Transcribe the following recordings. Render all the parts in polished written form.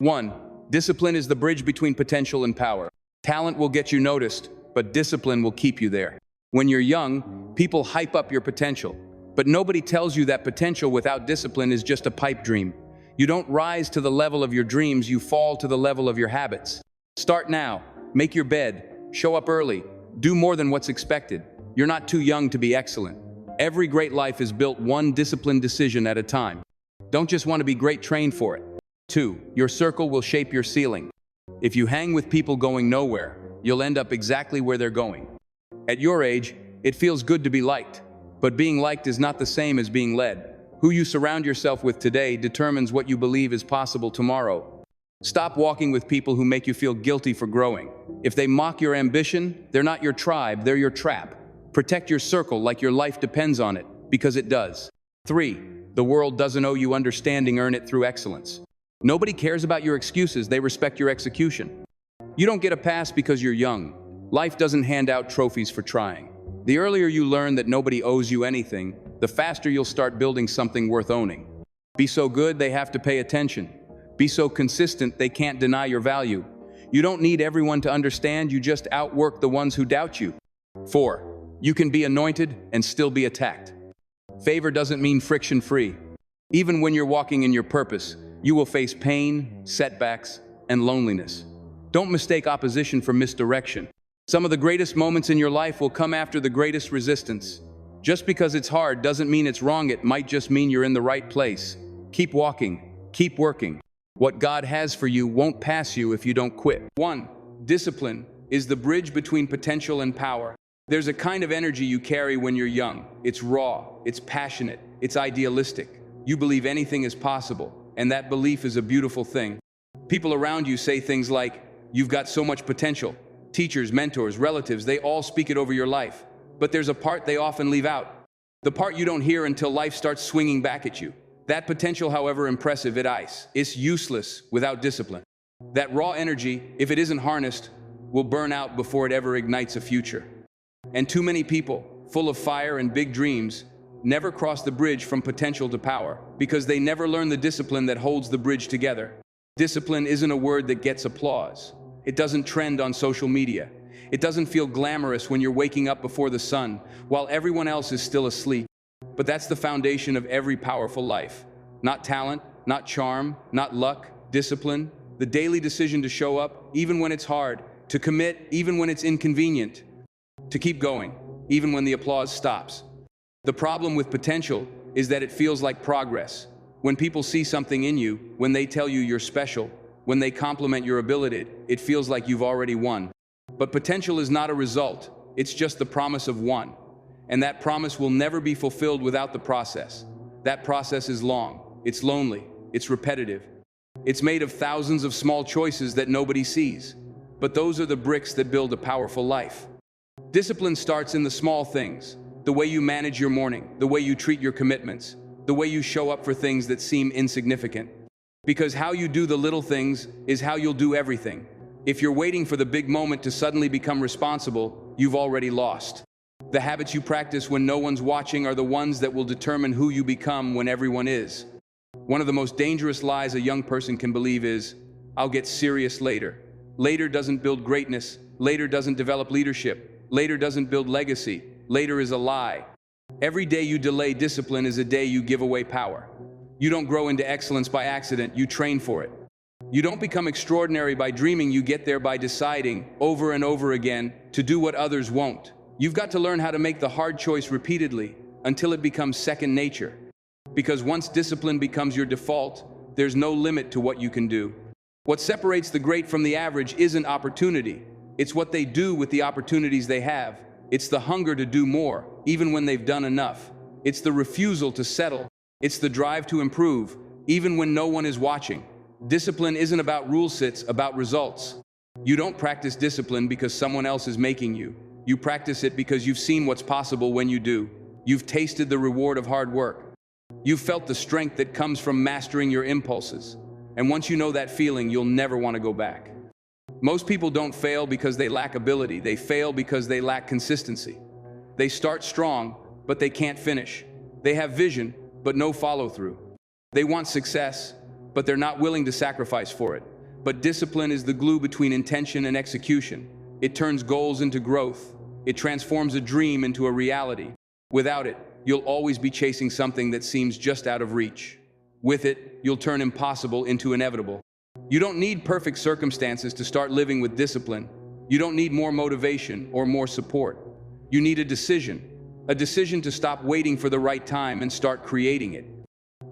1. Discipline is the bridge between potential and power. Talent will get you noticed, but discipline will keep you there. When you're young, people hype up your potential, but nobody tells you that potential without discipline is just a pipe dream. You don't rise to the level of your dreams, you fall to the level of your habits. Start now. Make your bed. Show up early. Do more than what's expected. You're not too young to be excellent. Every great life is built one disciplined decision at a time. Don't just want to be great, train for it. 2. Your circle will shape your ceiling. If you hang with people going nowhere, you'll end up exactly where they're going. At your age, it feels good to be liked, but being liked is not the same as being led. Who you surround yourself with today determines what you believe is possible tomorrow. Stop walking with people who make you feel guilty for growing. If they mock your ambition, they're not your tribe, they're your trap. Protect your circle like your life depends on it, because it does. 3. The world doesn't owe you understanding, earn it through excellence. Nobody cares about your excuses, they respect your execution. You don't get a pass because you're young. Life doesn't hand out trophies for trying. The earlier you learn that nobody owes you anything, the faster you'll start building something worth owning. Be so good they have to pay attention. Be so consistent they can't deny your value. You don't need everyone to understand, you just outwork the ones who doubt you. 4. You can be anointed and still be attacked. Favor doesn't mean friction-free. Even when you're walking in your purpose, you will face pain, setbacks, and loneliness. Don't mistake opposition for misdirection. Some of the greatest moments in your life will come after the greatest resistance. Just because it's hard doesn't mean it's wrong, it might just mean you're in the right place. Keep walking, keep working. What God has for you won't pass you if you don't quit. 1. Discipline is the bridge between potential and power. There's a kind of energy you carry when you're young. It's raw, it's passionate, it's idealistic. You believe anything is possible, and that belief is a beautiful thing. People around you say things like, "You've got so much potential." Teachers, mentors, relatives, they all speak it over your life. But there's a part they often leave out. The part you don't hear until life starts swinging back at you. That potential, however impressive, it's useless without discipline. That raw energy, if it isn't harnessed, will burn out before it ever ignites a future. And too many people, full of fire and big dreams, never cross the bridge from potential to power because they never learn the discipline that holds the bridge together. Discipline isn't a word that gets applause. It doesn't trend on social media. It doesn't feel glamorous when you're waking up before the sun while everyone else is still asleep. But that's the foundation of every powerful life. Not talent, not charm, not luck, discipline. The daily decision to show up even when it's hard, to commit even when it's inconvenient, to keep going even when the applause stops. The problem with potential is that it feels like progress. When people see something in you, when they tell you you're special, when they compliment your ability, it feels like you've already won. But potential is not a result, it's just the promise of one. And that promise will never be fulfilled without the process. That process is long, it's lonely, it's repetitive. It's made of thousands of small choices that nobody sees. But those are the bricks that build a powerful life. Discipline starts in the small things. The way you manage your morning, the way you treat your commitments, the way you show up for things that seem insignificant. Because how you do the little things is how you'll do everything. If you're waiting for the big moment to suddenly become responsible, you've already lost. The habits you practice when no one's watching are the ones that will determine who you become when everyone is. One of the most dangerous lies a young person can believe is, "I'll get serious later." Later doesn't build greatness. Later doesn't develop leadership. Later doesn't build legacy. Later is a lie. Every day you delay discipline is a day you give away power. You don't grow into excellence by accident, you train for it. You don't become extraordinary by dreaming, you get there by deciding, over and over again, to do what others won't. You've got to learn how to make the hard choice repeatedly, until it becomes second nature. Because once discipline becomes your default, there's no limit to what you can do. What separates the great from the average isn't opportunity. It's what they do with the opportunities they have. It's the hunger to do more, even when they've done enough. It's the refusal to settle. It's the drive to improve, even when no one is watching. Discipline isn't about rules, it's about results. You don't practice discipline because someone else is making you. You practice it because you've seen what's possible when you do. You've tasted the reward of hard work. You've felt the strength that comes from mastering your impulses. And once you know that feeling, you'll never want to go back. Most people don't fail because they lack ability. They fail because they lack consistency. They start strong, but they can't finish. They have vision, but no follow-through. They want success, but they're not willing to sacrifice for it. But discipline is the glue between intention and execution. It turns goals into growth. It transforms a dream into a reality. Without it, you'll always be chasing something that seems just out of reach. With it, you'll turn impossible into inevitable. You don't need perfect circumstances to start living with discipline. You don't need more motivation or more support. You need a decision to stop waiting for the right time and start creating it.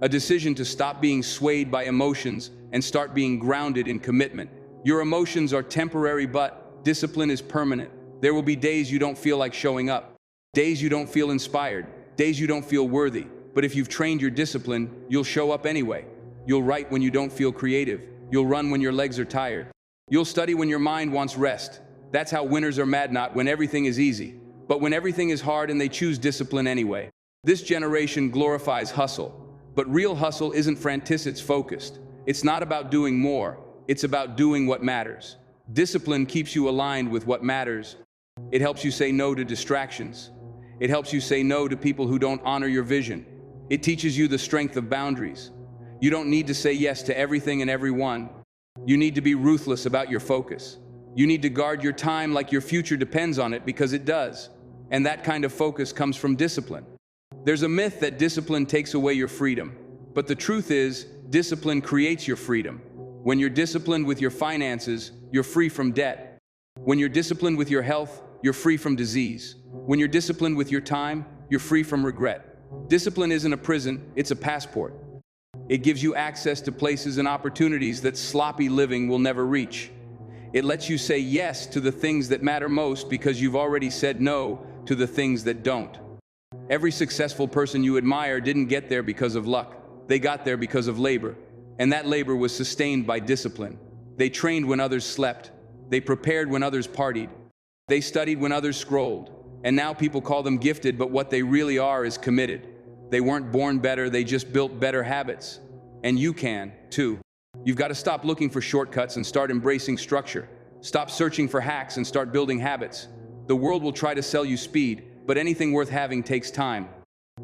A decision to stop being swayed by emotions and start being grounded in commitment. Your emotions are temporary, but discipline is permanent. There will be days you don't feel like showing up, days you don't feel inspired, days you don't feel worthy. But if you've trained your discipline, you'll show up anyway. You'll write when you don't feel creative. You'll run when your legs are tired. You'll study when your mind wants rest. That's how winners are mad, not when everything is easy, but when everything is hard and they choose discipline anyway. This generation glorifies hustle, but real hustle isn't frantic, it's focused. It's not about doing more, it's about doing what matters. Discipline keeps you aligned with what matters. It helps you say no to distractions. It helps you say no to people who don't honor your vision. It teaches you the strength of boundaries. You don't need to say yes to everything and everyone. You need to be ruthless about your focus. You need to guard your time like your future depends on it, because it does. And that kind of focus comes from discipline. There's a myth that discipline takes away your freedom. But the truth is, discipline creates your freedom. When you're disciplined with your finances, you're free from debt. When you're disciplined with your health, you're free from disease. When you're disciplined with your time, you're free from regret. Discipline isn't a prison, it's a passport. It gives you access to places and opportunities that sloppy living will never reach. It lets you say yes to the things that matter most because you've already said no to the things that don't. Every successful person you admire didn't get there because of luck. They got there because of labor. And that labor was sustained by discipline. They trained when others slept. They prepared when others partied. They studied when others scrolled. And now people call them gifted, but what they really are is committed. They weren't born better, they just built better habits. And you can, too. You've got to stop looking for shortcuts and start embracing structure. Stop searching for hacks and start building habits. The world will try to sell you speed, but anything worth having takes time.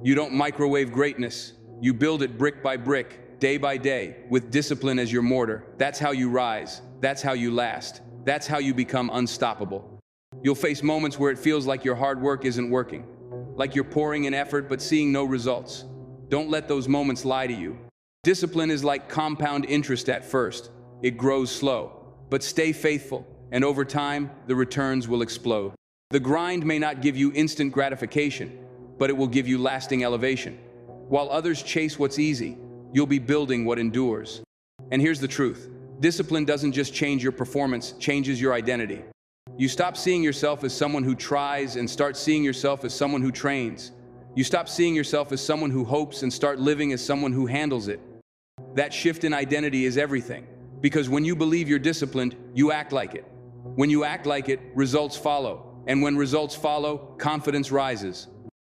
You don't microwave greatness. You build it brick by brick, day by day, with discipline as your mortar. That's how you rise. That's how you last. That's how you become unstoppable. You'll face moments where it feels like your hard work isn't working, like you're pouring in effort but seeing no results. Don't let those moments lie to you. Discipline is like compound interest at first. It grows slow, but stay faithful, and over time, the returns will explode. The grind may not give you instant gratification, but it will give you lasting elevation. While others chase what's easy, you'll be building what endures. And here's the truth. Discipline doesn't just change your performance, it changes your identity. You stop seeing yourself as someone who tries and start seeing yourself as someone who trains. You stop seeing yourself as someone who hopes and start living as someone who handles it. That shift in identity is everything, because when you believe you're disciplined, you act like it. When you act like it, results follow. And when results follow, confidence rises.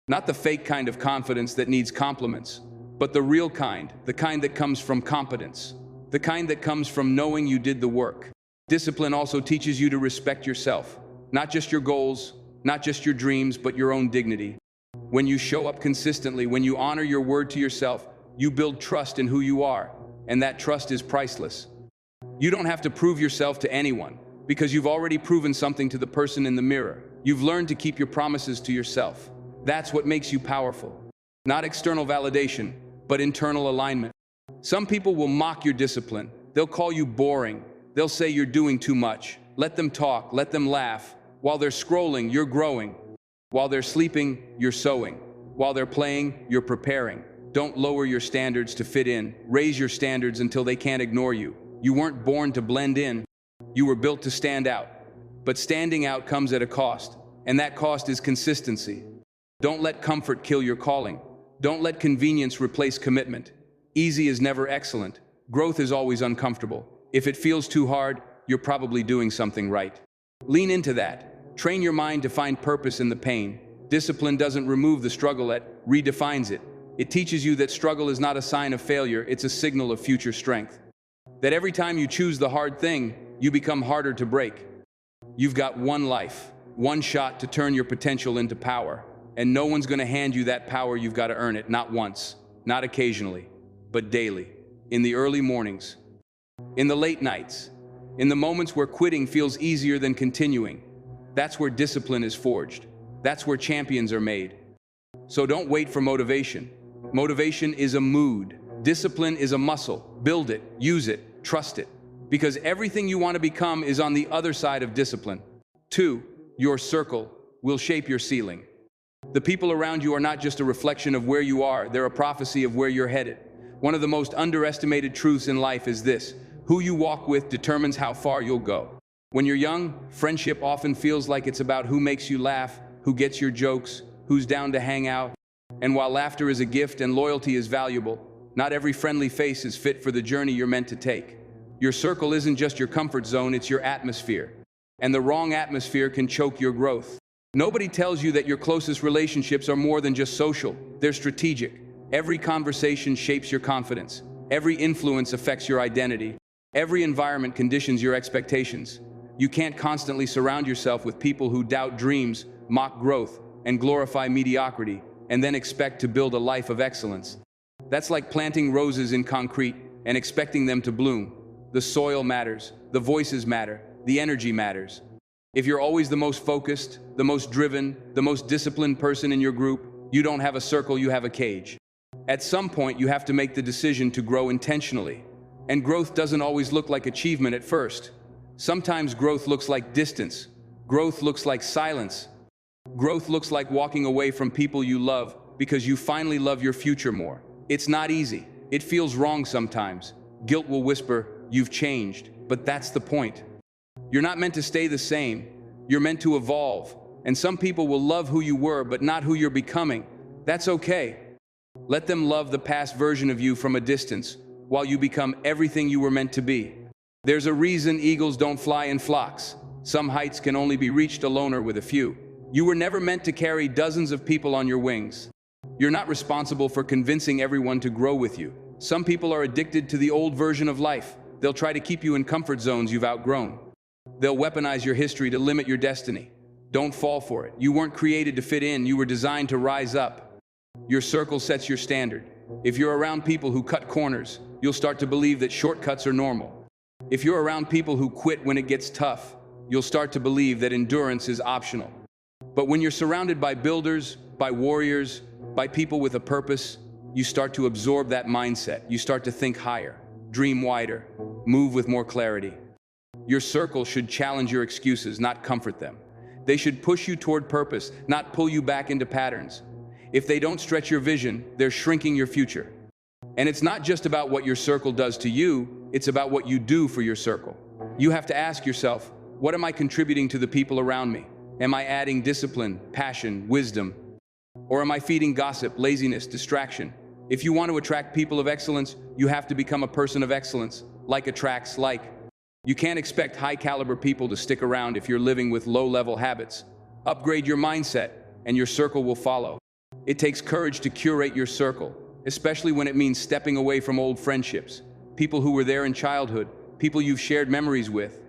Not the fake kind of confidence that needs compliments, but the real kind, the kind that comes from competence, the kind that comes from knowing you did the work. Discipline also teaches you to respect yourself, not just your goals, not just your dreams, but your own dignity. When you show up consistently, when you honor your word to yourself, you build trust in who you are, and that trust is priceless. You don't have to prove yourself to anyone, because you've already proven something to the person in the mirror. You've learned to keep your promises to yourself. That's what makes you powerful. Not external validation, but internal alignment. Some people will mock your discipline. They'll call you boring. They'll say you're doing too much. Let them talk, let them laugh. While they're scrolling, you're growing. While they're sleeping, you're sowing. While they're playing, you're preparing. Don't lower your standards to fit in. Raise your standards until they can't ignore you. You weren't born to blend in. You were built to stand out. But standing out comes at a cost, and that cost is consistency. Don't let comfort kill your calling. Don't let convenience replace commitment. Easy is never excellent. Growth is always uncomfortable. If it feels too hard, you're probably doing something right. Lean into that. Train your mind to find purpose in the pain. Discipline doesn't remove the struggle, it redefines it. It teaches you that struggle is not a sign of failure, it's a signal of future strength. That every time you choose the hard thing, you become harder to break. You've got one life, one shot to turn your potential into power. And no one's going to hand you that power. You've got to earn it, not once, not occasionally, but daily. in the early mornings, in the late nights, in the moments where quitting feels easier than continuing. That's where discipline is forged. That's where champions are made. So don't wait for motivation. Motivation is a mood. Discipline is a muscle. Build it, use it, trust it. Because everything you want to become is on the other side of discipline. 2, your circle will shape your ceiling. The people around you are not just a reflection of where you are, they're a prophecy of where you're headed. One of the most underestimated truths in life is this: who you walk with determines how far you'll go. When you're young, friendship often feels like it's about who makes you laugh, who gets your jokes, who's down to hang out. And while laughter is a gift and loyalty is valuable, not every friendly face is fit for the journey you're meant to take. Your circle isn't just your comfort zone, it's your atmosphere. And the wrong atmosphere can choke your growth. Nobody tells you that your closest relationships are more than just social. They're strategic. Every conversation shapes your confidence. Every influence affects your identity. Every environment conditions your expectations. You can't constantly surround yourself with people who doubt dreams, mock growth, and glorify mediocrity, and then expect to build a life of excellence. That's like planting roses in concrete and expecting them to bloom. The soil matters, the voices matter, the energy matters. If you're always the most focused, the most driven, the most disciplined person in your group, you don't have a circle, you have a cage. At some point, you have to make the decision to grow intentionally. And growth doesn't always look like achievement at first. Sometimes growth looks like distance. Growth looks like silence. Growth looks like walking away from people you love because you finally love your future more. It's not easy. It feels wrong sometimes. Guilt will whisper, "You've changed," but that's the point. You're not meant to stay the same. You're meant to evolve. And some people will love who you were, but not who you're becoming. That's okay. Let them love the past version of you from a distance while you become everything you were meant to be. There's a reason eagles don't fly in flocks. Some heights can only be reached alone or with a few. You were never meant to carry dozens of people on your wings. You're not responsible for convincing everyone to grow with you. Some people are addicted to the old version of life. They'll try to keep you in comfort zones you've outgrown. They'll weaponize your history to limit your destiny. Don't fall for it. You weren't created to fit in. You were designed to rise up. Your circle sets your standard. If you're around people who cut corners, you'll start to believe that shortcuts are normal. If you're around people who quit when it gets tough, you'll start to believe that endurance is optional. But when you're surrounded by builders, by warriors, by people with a purpose, you start to absorb that mindset. You start to think higher, dream wider, move with more clarity. Your circle should challenge your excuses, not comfort them. They should push you toward purpose, not pull you back into patterns. If they don't stretch your vision, they're shrinking your future. And it's not just about what your circle does to you, it's about what you do for your circle. You have to ask yourself, what am I contributing to the people around me? Am I adding discipline, passion, wisdom? Or am I feeding gossip, laziness, distraction? If you want to attract people of excellence, you have to become a person of excellence. Like attracts like. You can't expect high-caliber people to stick around if you're living with low-level habits. Upgrade your mindset, and your circle will follow. It takes courage to curate your circle, especially when it means stepping away from old friendships, people who were there in childhood, people you've shared memories with.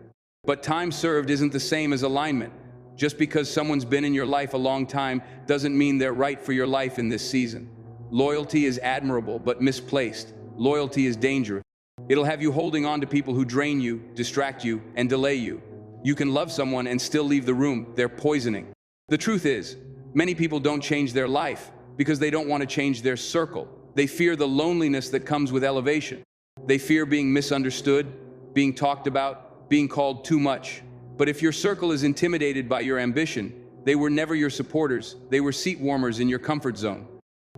But time served isn't the same as alignment. Just because someone's been in your life a long time doesn't mean they're right for your life in this season. Loyalty is admirable, but misplaced. Loyalty is dangerous. It'll have you holding on to people who drain you, distract you, and delay you. You can love someone and still leave the room. They're poisoning. The truth is, many people don't change their life because they don't want to change their circle. They fear the loneliness that comes with elevation. They fear being misunderstood, being talked about, being called too much. But if your circle is intimidated by your ambition, they were never your supporters. They were seat warmers in your comfort zone.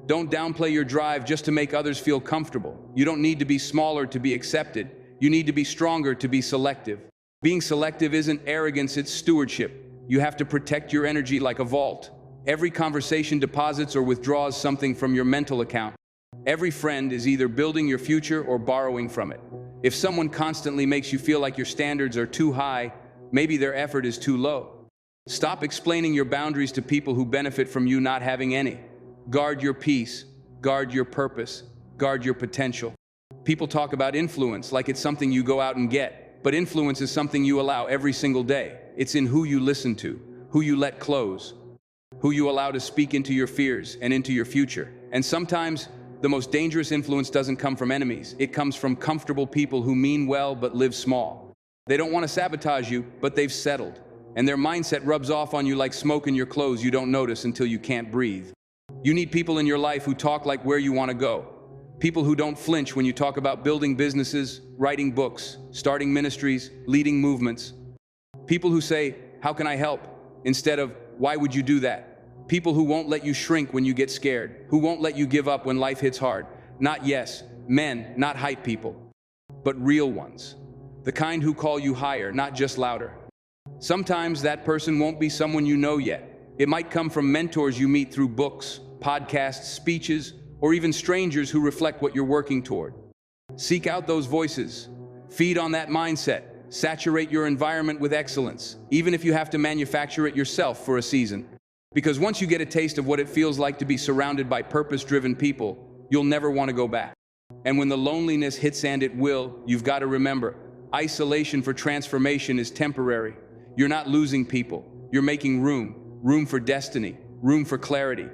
Don't downplay your drive just to make others feel comfortable. You don't need to be smaller to be accepted. You need to be stronger to be selective. Being selective isn't arrogance, it's stewardship. You have to protect your energy like a vault. Every conversation deposits or withdraws something from your mental account. Every friend is either building your future or borrowing from it. If someone constantly makes you feel like your standards are too high, maybe their effort is too low. Stop explaining your boundaries to people who benefit from you not having any. Guard your peace, guard your purpose, guard your potential. People talk about influence like it's something you go out and get, but influence is something you allow every single day. It's in who you listen to, who you let close, who you allow to speak into your fears and into your future. And sometimes the most dangerous influence doesn't come from enemies. It comes from comfortable people who mean well but live small. They don't want to sabotage you, but they've settled. And their mindset rubs off on you like smoke in your clothes you don't notice until you can't breathe. You need people in your life who talk like where you want to go. People who don't flinch when you talk about building businesses, writing books, starting ministries, leading movements. People who say, "How can I help?" instead of, "Why would you do that?" People who won't let you shrink when you get scared, who won't let you give up when life hits hard. Not yes men, not hype people, but real ones. The kind who call you higher, not just louder. Sometimes that person won't be someone you know yet. It might come from mentors you meet through books, podcasts, speeches, or even strangers who reflect what you're working toward. Seek out those voices. Feed on that mindset. Saturate your environment with excellence, even if you have to manufacture it yourself for a season. Because once you get a taste of what it feels like to be surrounded by purpose-driven people, you'll never want to go back. And when the loneliness hits, and it will, you've got to remember, isolation for transformation is temporary. You're not losing people. You're making room for destiny, room for clarity,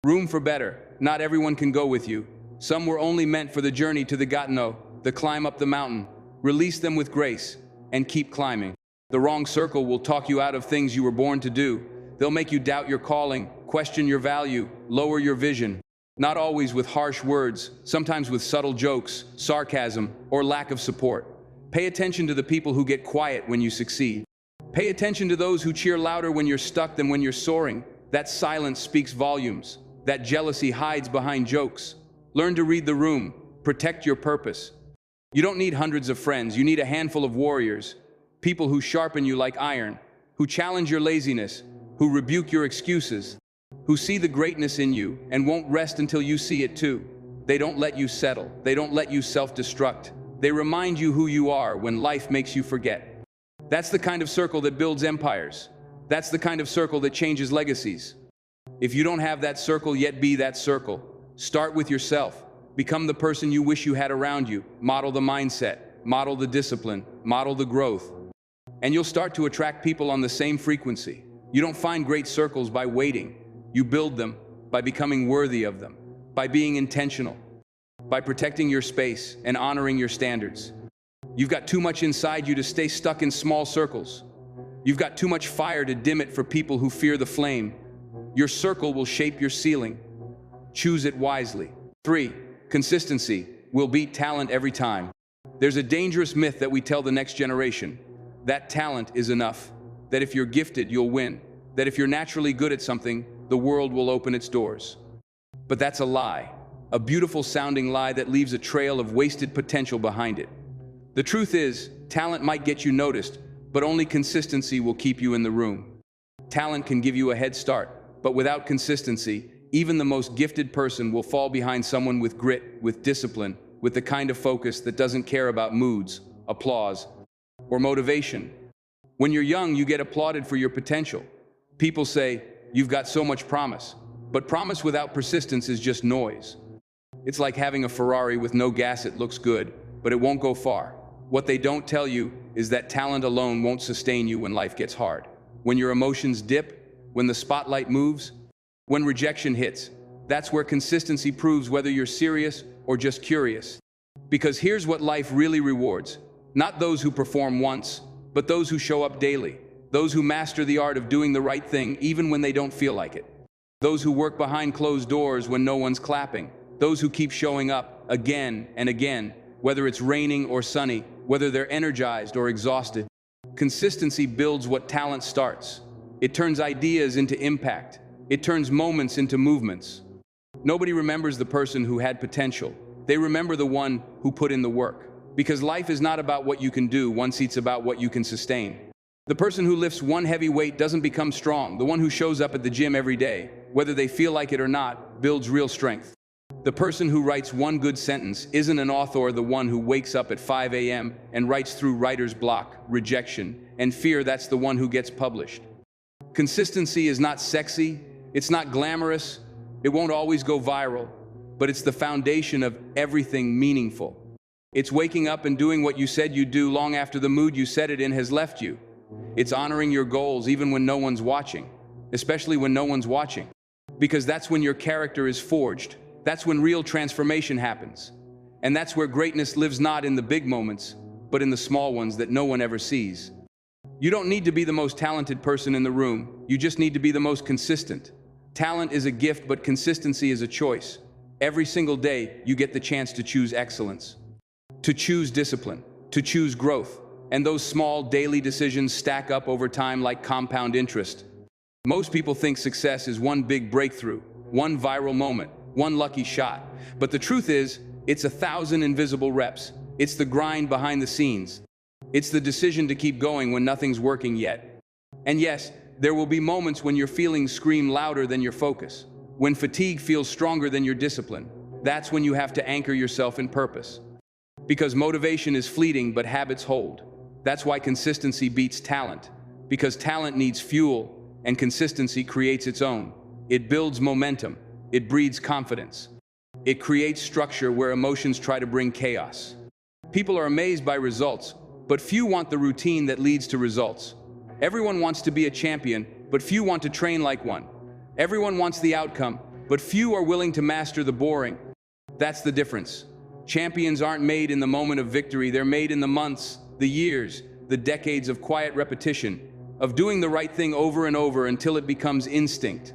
room for better. Not everyone can go with you. Some were only meant for the journey to the Gatineau, the climb up the mountain. Release them with grace and keep climbing. The wrong circle will talk you out of things you were born to do. They'll make you doubt your calling, question your value, lower your vision. Not always with harsh words, sometimes with subtle jokes, sarcasm, or lack of support. Pay attention to the people who get quiet when you succeed. Pay attention to those who cheer louder when you're stuck than when you're soaring. That silence speaks volumes. That jealousy hides behind jokes. Learn to read the room. Protect your purpose. You don't need hundreds of friends. You need a handful of warriors. People who sharpen you like iron, who challenge your laziness, who rebuke your excuses, who see the greatness in you and won't rest until you see it too. They don't let you settle. They don't let you self-destruct. They remind you who you are when life makes you forget. That's the kind of circle that builds empires. That's the kind of circle that changes legacies. If you don't have that circle yet, be that circle. Start with yourself. Become the person you wish you had around you. Model the mindset, model the discipline, model the growth. And you'll start to attract people on the same frequency. You don't find great circles by waiting. You build them by becoming worthy of them, by being intentional, by protecting your space and honoring your standards. You've got too much inside you to stay stuck in small circles. You've got too much fire to dim it for people who fear the flame. Your circle will shape your ceiling. Choose it wisely. 3. Consistency will beat talent every time. There's a dangerous myth that we tell the next generation. That talent is enough. That if you're gifted, you'll win. That if you're naturally good at something, the world will open its doors. But that's a lie. A beautiful sounding lie that leaves a trail of wasted potential behind it. The truth is, talent might get you noticed, but only consistency will keep you in the room. Talent can give you a head start, but without consistency, even the most gifted person will fall behind someone with grit, with discipline, with the kind of focus that doesn't care about moods, applause, or motivation. When you're young, you get applauded for your potential. People say, "You've got so much promise." But promise without persistence is just noise. It's like having a Ferrari with no gas. It looks good, but it won't go far. What they don't tell you is that talent alone won't sustain you when life gets hard. When your emotions dip, when the spotlight moves, when rejection hits, that's where consistency proves whether you're serious or just curious. Because here's what life really rewards. Not those who perform once, but those who show up daily. Those who master the art of doing the right thing even when they don't feel like it. Those who work behind closed doors when no one's clapping. Those who keep showing up again and again, whether it's raining or sunny, whether they're energized or exhausted. Consistency builds what talent starts. It turns ideas into impact. It turns moments into movements. Nobody remembers the person who had potential. They remember the one who put in the work. Because life is not about what you can do, once it's about what you can sustain. The person who lifts one heavy weight doesn't become strong. The one who shows up at the gym every day, whether they feel like it or not, builds real strength. The person who writes one good sentence isn't an author. The one who wakes up at 5 a.m. and writes through writer's block, rejection, and fear, that's the one who gets published. Consistency is not sexy, it's not glamorous, it won't always go viral, but it's the foundation of everything meaningful. It's waking up and doing what you said you'd do long after the mood you said it in has left you. It's honoring your goals even when no one's watching, especially when no one's watching. Because that's when your character is forged. That's when real transformation happens. And that's where greatness lives, not in the big moments, but in the small ones that no one ever sees. You don't need to be the most talented person in the room. You just need to be the most consistent. Talent is a gift, but consistency is a choice. Every single day, you get the chance to choose excellence, to choose discipline, to choose growth. And those small daily decisions stack up over time like compound interest. Most people think success is one big breakthrough, one viral moment, one lucky shot. But the truth is, it's 1,000 invisible reps. It's the grind behind the scenes. It's the decision to keep going when nothing's working yet. And yes, there will be moments when your feelings scream louder than your focus, when fatigue feels stronger than your discipline. That's when you have to anchor yourself in purpose. Because motivation is fleeting, but habits hold. That's why consistency beats talent. Because talent needs fuel, and consistency creates its own. It builds momentum. It breeds confidence. It creates structure where emotions try to bring chaos. People are amazed by results, but few want the routine that leads to results. Everyone wants to be a champion, but few want to train like one. Everyone wants the outcome, but few are willing to master the boring. That's the difference. Champions aren't made in the moment of victory. They're made in the months, the years, the decades of quiet repetition, of doing the right thing over and over until it becomes instinct,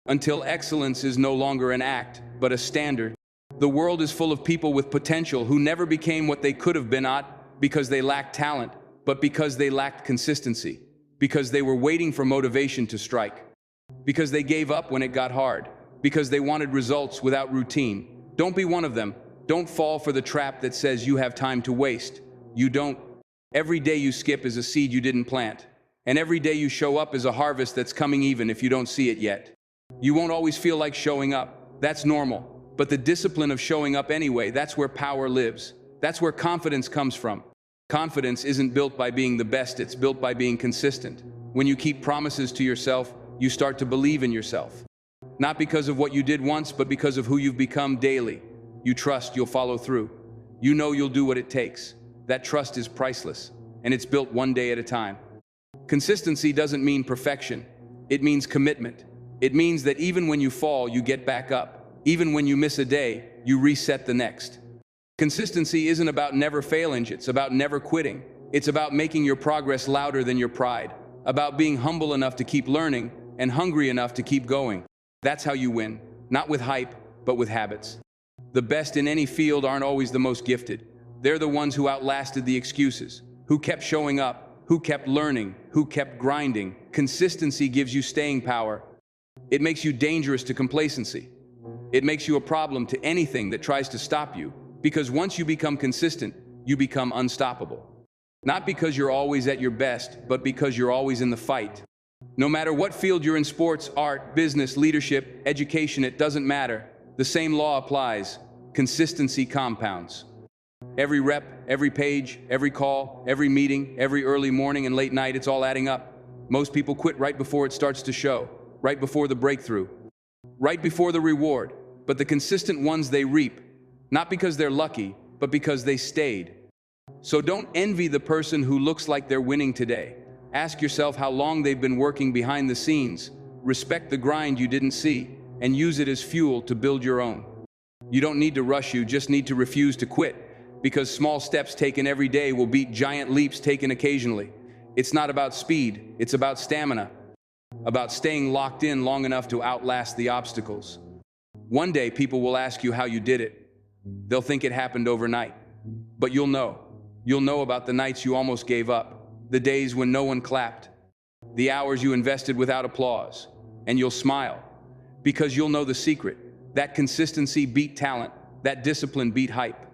until excellence is no longer an act, but a standard. The world is full of people with potential who never became what they could have been, not because they lacked talent, but because they lacked consistency, because they were waiting for motivation to strike, because they gave up when it got hard, because they wanted results without routine. Don't be one of them. Don't fall for the trap that says you have time to waste. You don't. Every day you skip is a seed you didn't plant. And every day you show up is a harvest that's coming even if you don't see it yet. You won't always feel like showing up. That's normal. But the discipline of showing up anyway, that's where power lives. That's where confidence comes from. Confidence isn't built by being the best, it's built by being consistent. When you keep promises to yourself, you start to believe in yourself. Not because of what you did once, but because of who you've become daily. You trust you'll follow through. You know you'll do what it takes. That trust is priceless, and it's built one day at a time. Consistency doesn't mean perfection. It means commitment. It means that even when you fall, you get back up. Even when you miss a day, you reset the next. Consistency isn't about never failing, it's about never quitting. It's about making your progress louder than your pride, about being humble enough to keep learning and hungry enough to keep going. That's how you win, not with hype, but with habits. The best in any field aren't always the most gifted. They're the ones who outlasted the excuses, who kept showing up, who kept learning, who kept grinding. Consistency gives you staying power. It makes you dangerous to complacency. It makes you a problem to anything that tries to stop you, because once you become consistent, you become unstoppable. Not because you're always at your best, but because you're always in the fight. No matter what field you're in, sports, art, business, leadership, education, it doesn't matter. The same law applies. Consistency compounds. Every rep, every page, every call, every meeting, every early morning and late night, it's all adding up. Most people quit right before it starts to show, right before the breakthrough, right before the reward. But the consistent ones, they reap, not because they're lucky, but because they stayed. So don't envy the person who looks like they're winning today. Ask yourself how long they've been working behind the scenes. Respect the grind you didn't see, and use it as fuel to build your own. You don't need to rush, you just need to refuse to quit, because small steps taken every day will beat giant leaps taken occasionally. It's not about speed, it's about stamina, about staying locked in long enough to outlast the obstacles. One day people will ask you how you did it. They'll think it happened overnight. But you'll know. You'll know about the nights you almost gave up, the days when no one clapped, the hours you invested without applause, and you'll smile, because you'll know the secret. That consistency beat talent, that discipline beat hype,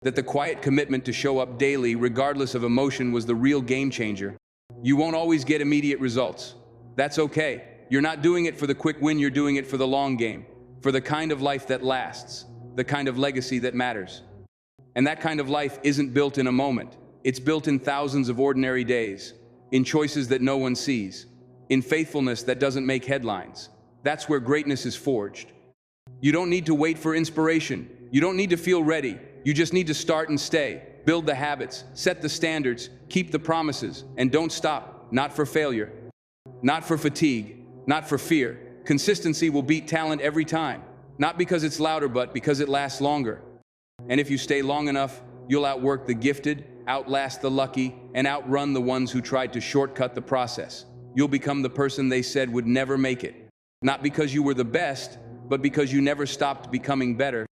that the quiet commitment to show up daily, regardless of emotion, was the real game changer. You won't always get immediate results. That's okay. You're not doing it for the quick win, you're doing it for the long game, for the kind of life that lasts, the kind of legacy that matters. And that kind of life isn't built in a moment. It's built in thousands of ordinary days, in choices that no one sees, in faithfulness that doesn't make headlines. That's where greatness is forged. You don't need to wait for inspiration. You don't need to feel ready. You just need to start and stay. Build the habits, set the standards, keep the promises, and don't stop. Not for failure, not for fatigue, not for fear. Consistency will beat talent every time. Not because it's louder, but because it lasts longer. And if you stay long enough, you'll outwork the gifted, outlast the lucky, and outrun the ones who tried to shortcut the process. You'll become the person they said would never make it. Not because you were the best, but because you never stopped becoming better.